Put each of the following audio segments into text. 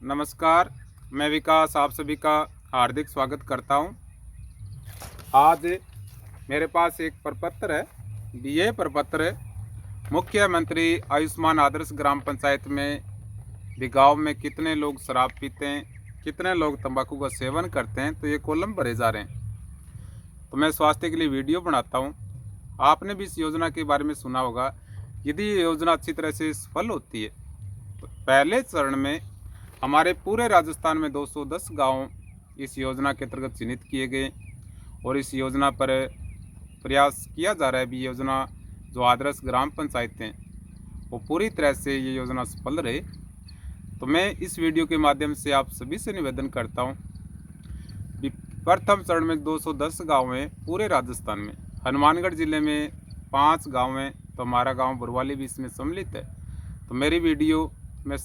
नमस्कार। मैं विकास आप सभी का हार्दिक स्वागत करता हूं। आज मेरे पास एक प्रपत्र है। ये प्रपत्र मुख्यमंत्री आयुष्मान आदर्श ग्राम पंचायत में भी गाँव में कितने लोग शराब पीते हैं, कितने लोग तंबाकू का सेवन करते हैं, तो ये कॉलम भरे जा रहे हैं। तो मैं स्वास्थ्य के लिए वीडियो बनाता हूँ। आपने भी इस योजना के बारे में सुना होगा। यदि ये योजना अच्छी तरह से सफल होती है तो पहले चरण में हमारे पूरे राजस्थान में 210 गांव इस योजना के अंतर्गत चिन्हित किए गए और इस योजना पर प्रयास किया जा रहा है। भी योजना जो आदर्श ग्राम पंचायतें हैं वो पूरी तरह से ये योजना सफल रहे। तो मैं इस वीडियो के माध्यम से आप सभी से निवेदन करता हूँ। प्रथम चरण में 210 गाँव हैं पूरे राजस्थान में। हनुमानगढ़ जिले में 5 गाँव हैं, तो हमारा गाँव बुरवाली भी इसमें सम्मिलित है। तो मेरी वीडियो में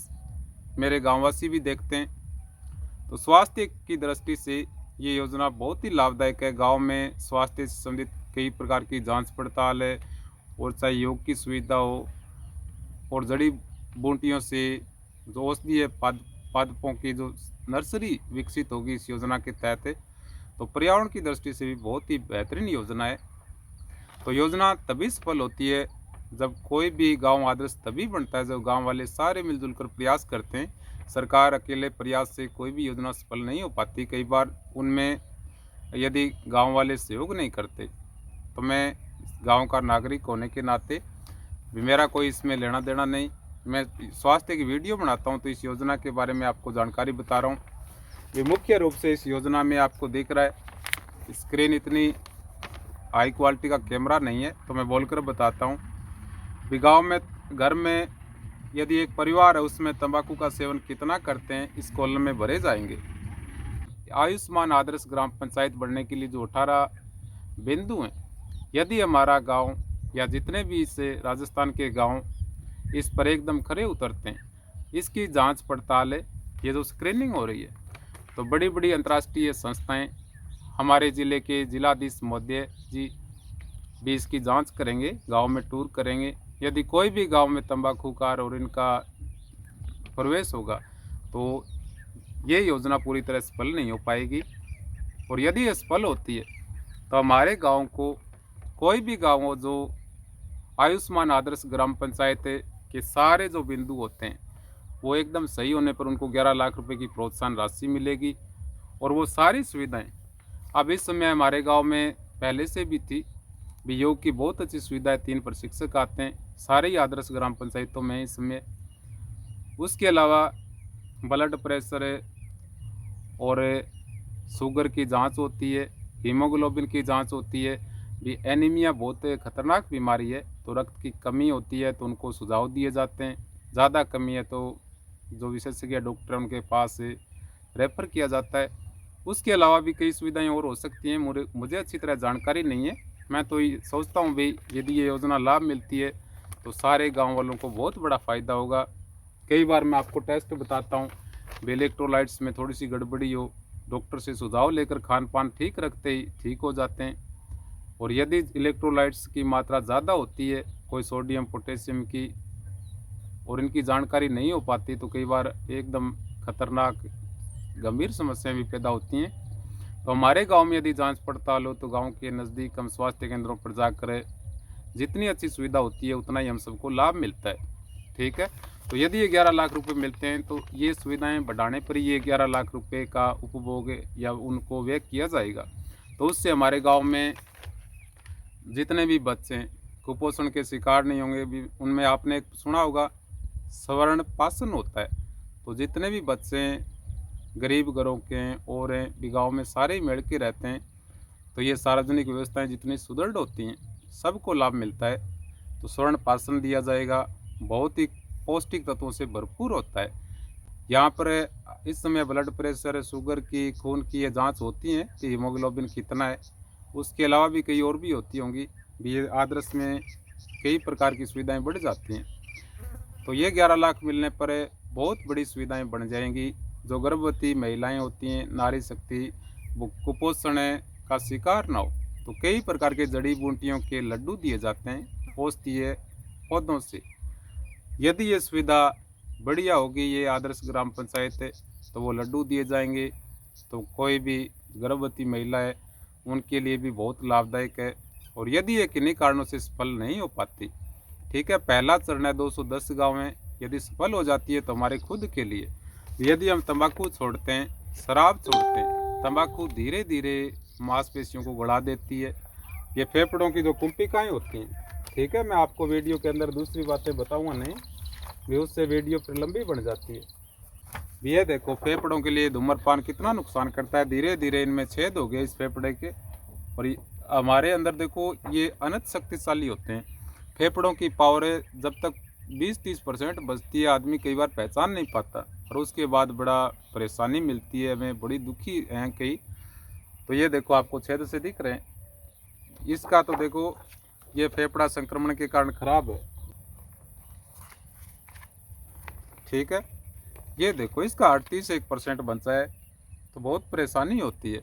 मेरे गाँववासी भी देखते हैं। तो स्वास्थ्य की दृष्टि से ये योजना बहुत ही लाभदायक है। गांव में स्वास्थ्य से संबंधित कई प्रकार की जांच पड़ताल है, और चाहे योग की सुविधा हो और जड़ी बूटियों से जो औषधीय पादपों की जो नर्सरी विकसित होगी इस योजना के तहत, तो पर्यावरण की दृष्टि से भी बहुत ही बेहतरीन योजना है। तो योजना तभी सफल होती है जब कोई भी गांव आदर्श तभी बनता है जब गांव वाले सारे मिलजुल कर प्रयास करते हैं। सरकार अकेले प्रयास से कोई भी योजना सफल नहीं हो पाती। कई बार उनमें यदि गांव वाले सहयोग नहीं करते, तो मैं गांव का नागरिक होने के नाते भी मेरा कोई इसमें लेना देना नहीं। मैं स्वास्थ्य की वीडियो बनाता हूं, तो इस योजना के बारे में आपको जानकारी बता रहा हूं। ये मुख्य रूप से इस योजना में आपको दिख रहा है, स्क्रीन इतनी हाई क्वालिटी का कैमरा नहीं है, तो मैं बोलकर बताता हूँ। भी गाँव में घर में यदि एक परिवार है उसमें तंबाकू का सेवन कितना करते हैं, इस कॉलम में भरे जाएंगे। आयुष्मान आदर्श ग्राम पंचायत बनने के लिए जो 18 बिंदु हैं, यदि हमारा गांव या जितने भी इस राजस्थान के गांव इस पर एकदम खरे उतरते हैं, इसकी जांच पड़ताल है, ये जो स्क्रीनिंग हो रही है, तो बड़ी बड़ी अंतर्राष्ट्रीय संस्थाएं हमारे ज़िले के जिलाधीश महोदय जी भी इसकी जांच करेंगे, गांव में टूर करेंगे। यदि कोई भी गांव में तंबाकूकार और इनका प्रवेश होगा तो ये योजना पूरी तरह सफल नहीं हो पाएगी। और यदि ये सफल होती है तो हमारे गांव को कोई भी गांव हो जो आयुष्मान आदर्श ग्राम पंचायत के सारे जो बिंदु होते हैं वो एकदम सही होने पर उनको 11 लाख रुपए की प्रोत्साहन राशि मिलेगी। और वो सारी सुविधाएं अब इस समय हमारे गांव में पहले से भी थी। भी योग की बहुत अच्छी सुविधा है, 3 प्रशिक्षक आते हैं सारे ही आदर्श ग्राम पंचायतों में इस समय। उसके अलावा ब्लड प्रेशर और शुगर की जांच होती है, हीमोग्लोबिन की जांच होती है। भी एनीमिया बहुत खतरनाक बीमारी है, तो रक्त की कमी होती है तो उनको सुझाव दिए जाते हैं। ज़्यादा कमी है तो जो विशेषज्ञ डॉक्टर उनके पास रेफ़र किया जाता है। उसके अलावा भी कई सुविधाएं और हो सकती हैं, मुझे अच्छी तरह जानकारी नहीं है। मैं तो ये सोचता हूँ भाई यदि ये योजना लाभ मिलती है तो सारे गांव वालों को बहुत बड़ा फ़ायदा होगा। कई बार मैं आपको टेस्ट बताता हूँ, इलेक्ट्रोलाइट्स में थोड़ी सी गड़बड़ी हो, डॉक्टर से सुझाव लेकर खान पान ठीक रखते ही ठीक हो जाते हैं। और यदि इलेक्ट्रोलाइट्स की मात्रा ज़्यादा होती है, कोई सोडियम पोटेशियम की, और इनकी जानकारी नहीं हो पाती, तो कई बार एकदम खतरनाक गंभीर समस्याएं भी पैदा होती हैं। तो हमारे गांव में यदि जांच पड़ताल हो तो गांव के नज़दीक हम स्वास्थ्य केंद्रों पर जाकर जितनी अच्छी सुविधा होती है उतना ही हम सबको लाभ मिलता है। ठीक है, तो यदि ये 11 लाख रुपए मिलते हैं तो ये सुविधाएं बढ़ाने पर ही ये 11 लाख रुपए का उपभोग या उनको व्यय किया जाएगा। तो उससे हमारे गाँव में जितने भी बच्चे कुपोषण के शिकार नहीं होंगे। भी उनमें आपने सुना होगा स्वर्ण पासन होता है, तो जितने भी बच्चे गरीब घरों के हैं और भी गाँव में सारे ही मिल के रहते हैं, तो ये सार्वजनिक व्यवस्थाएं जितनी सुदृढ़ होती हैं सबको लाभ मिलता है। तो स्वर्ण पासन दिया जाएगा, बहुत ही पौष्टिक तत्वों से भरपूर होता है। यहाँ पर इस समय ब्लड प्रेशर, शुगर की, खून की ये जांच होती है कि हीमोग्लोबिन कितना है। उसके अलावा भी कई और भी होती होंगी। भी आदर्श में कई प्रकार की सुविधाएं बढ़ जाती हैं। तो ये 11 लाख मिलने पर बहुत बड़ी सुविधाएं बन जाएंगी। जो गर्भवती महिलाएं होती हैं, नारी शक्ति, वो कुपोषण का शिकार ना हो, तो कई प्रकार के जड़ी बूटियों के लड्डू दिए जाते हैं औषधीय पौधों से। यदि ये सुविधा बढ़िया होगी ये आदर्श ग्राम पंचायत है तो वो लड्डू दिए जाएंगे। तो कोई भी गर्भवती महिला है उनके लिए भी बहुत लाभदायक है। और यदि ये किन्हीं कारणों से सफल नहीं हो पाती, ठीक है, पहला चरण है 210 गाँव में, यदि सफल हो जाती है तो हमारे खुद के लिए। यदि हम तंबाकू छोड़ते हैं, शराब छोड़ते हैं, तंबाकू धीरे धीरे मांसपेशियों को गड़ा देती है, ये फेफड़ों की जो कुंपिकाएँ होती हैं, ठीक है, मैं आपको वीडियो के अंदर दूसरी बातें बताऊंगा नहीं, भी उससे वीडियो फिर लंबी बन जाती है। ये देखो फेफड़ों के लिए धूम्रपान कितना नुकसान करता है, धीरे धीरे इनमें छेद हो गए इस फेफड़े के। और हमारे अंदर देखो ये अनंत शक्तिशाली होते हैं। फेफड़ों की पावर जब तक 20-30% बचती है, आदमी कई बार पहचान नहीं पाता और उसके बाद बड़ा परेशानी मिलती है, हमें बड़ी दुखी हैं कई। तो ये देखो आपको छेद से दिख रहे हैं, इसका तो देखो ये फेफड़ा संक्रमण के कारण खराब है, ठीक है। ये देखो इसका 38% बचा है, तो बहुत परेशानी होती है।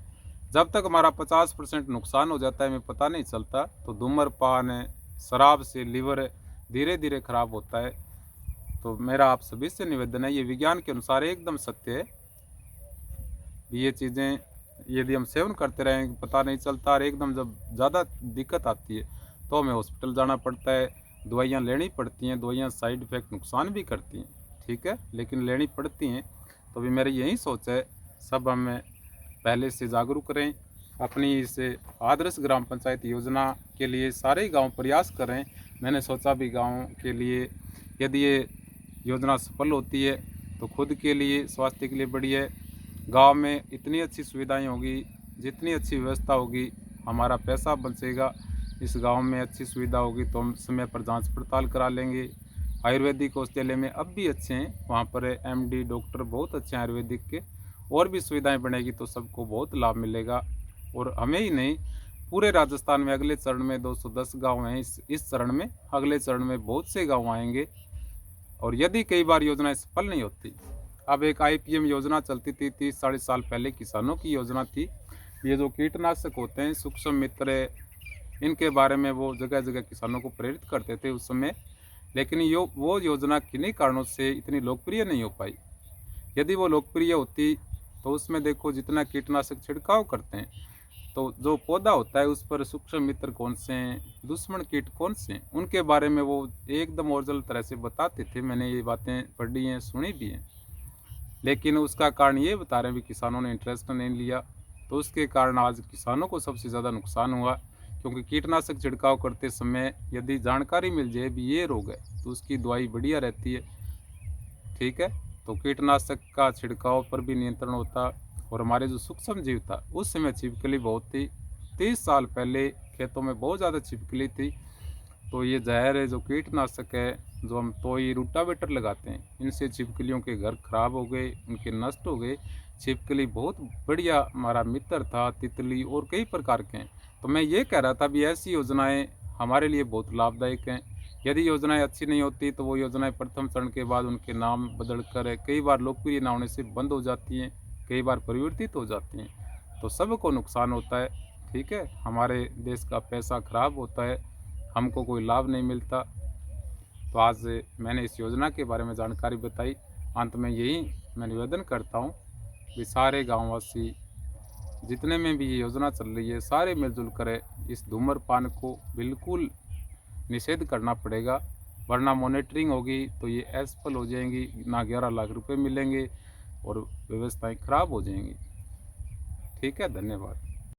जब तक हमारा 50% नुकसान हो जाता है हमें पता नहीं चलता। तो धूम्रपान है, शराब से लीवर धीरे धीरे खराब होता है। तो मेरा आप सभी से निवेदन है, ये विज्ञान के अनुसार एकदम सत्य है। ये चीज़ें यदि हम सेवन करते रहें पता नहीं चलता, और एकदम जब ज़्यादा दिक्कत आती है तो हमें हॉस्पिटल जाना पड़ता है, दवाइयाँ लेनी पड़ती हैं। दवाइयाँ साइड इफ़ेक्ट नुकसान भी करती हैं, ठीक है, लेकिन लेनी पड़ती हैं। तो भी मेरी यही सोच है, सब हमें पहले से जागरूक करें, अपनी इस आदर्श ग्राम पंचायत योजना के लिए सारे गांव प्रयास करें। मैंने सोचा भी गांव के लिए यदि ये योजना सफल होती है तो खुद के लिए, स्वास्थ्य के लिए बढ़िया है। गांव में इतनी अच्छी सुविधाएं होगी, जितनी अच्छी व्यवस्था होगी हमारा पैसा बचेगा। इस गांव में अच्छी सुविधा होगी तो हम समय पर जांच पड़ताल करा लेंगे। आयुर्वेदिक औषधालय में अब भी अच्छे हैं, वहाँ पर एमडी डॉक्टर बहुत अच्छे हैं आयुर्वेदिक के। और भी सुविधाएं बनेगी तो सबको बहुत लाभ मिलेगा। और हमें ही नहीं, पूरे राजस्थान में अगले चरण में 210 गांव हैं। इस चरण में, अगले चरण में बहुत से गांव आएंगे। और यदि कई बार योजनाएं सफल नहीं होती, अब एक IPM योजना चलती थी 30-40 साल पहले, किसानों की योजना थी। ये जो कीटनाशक होते हैं, सूक्ष्म मित्र, इनके बारे में वो जगह जगह किसानों को प्रेरित करते थे उस समय। लेकिन वो योजना किन्हीं कारणों से इतनी लोकप्रिय नहीं हो पाई। यदि वो लोकप्रिय होती तो उसमें देखो जितना कीटनाशक छिड़काव करते हैं तो जो पौधा होता है उस पर सूक्ष्म मित्र कौन से हैं, दुश्मन कीट कौन से हैं, उनके बारे में वो एकदम ओरिजिनल तरह से बताते थे। मैंने ये बातें पढ़ी हैं, सुनी भी हैं। लेकिन उसका कारण ये बता रहे हैं भी किसानों ने इंटरेस्ट नहीं लिया, तो उसके कारण आज किसानों को सबसे ज़्यादा नुकसान हुआ। क्योंकि कीटनाशक छिड़काव करते समय यदि जानकारी मिल जाए भी ये रोग है तो उसकी दवाई बढ़िया रहती है, ठीक है। तो कीटनाशक का छिड़काव पर भी नियंत्रण होता। और हमारे जो सूक्ष्म जीव था उस समय छिपकली बहुत थी, 30 साल पहले खेतों में बहुत ज़्यादा छिपकली थी। तो ये जहर है, जो कीटनाशक है, जो हम तोई रूटावेटर लगाते हैं, इनसे छिपकलियों के घर खराब हो गए, उनके नष्ट हो गए। छिपकली बहुत बढ़िया हमारा मित्र था, तितली और कई प्रकार के हैं। तो मैं ये कह रहा था भी ऐसी योजनाएं हमारे लिए बहुत लाभदायक हैं। यदि योजनाएं अच्छी नहीं होती तो वो योजनाएं प्रथम चरण के बाद उनके नाम बदल कर कई बार लोकप्रिय न होने से बंद हो जाती हैं, कई बार परिवर्तित हो जाती हैं। तो सबको नुकसान होता है, ठीक है, हमारे देश का पैसा खराब होता है, हमको कोई लाभ नहीं मिलता। तो आज मैंने इस योजना के बारे में जानकारी बताई। अंत में यही मैं निवेदन करता हूँ कि सारे गाँववासी जितने में भी ये योजना चल रही है सारे मिलजुल कर इस धूम्रपान को बिल्कुल निषेध करना पड़ेगा, वरना मॉनिटरिंग होगी तो ये असफल हो जाएंगी, ना 11 लाख रुपए मिलेंगे और व्यवस्थाएं खराब हो जाएंगी। ठीक है, धन्यवाद।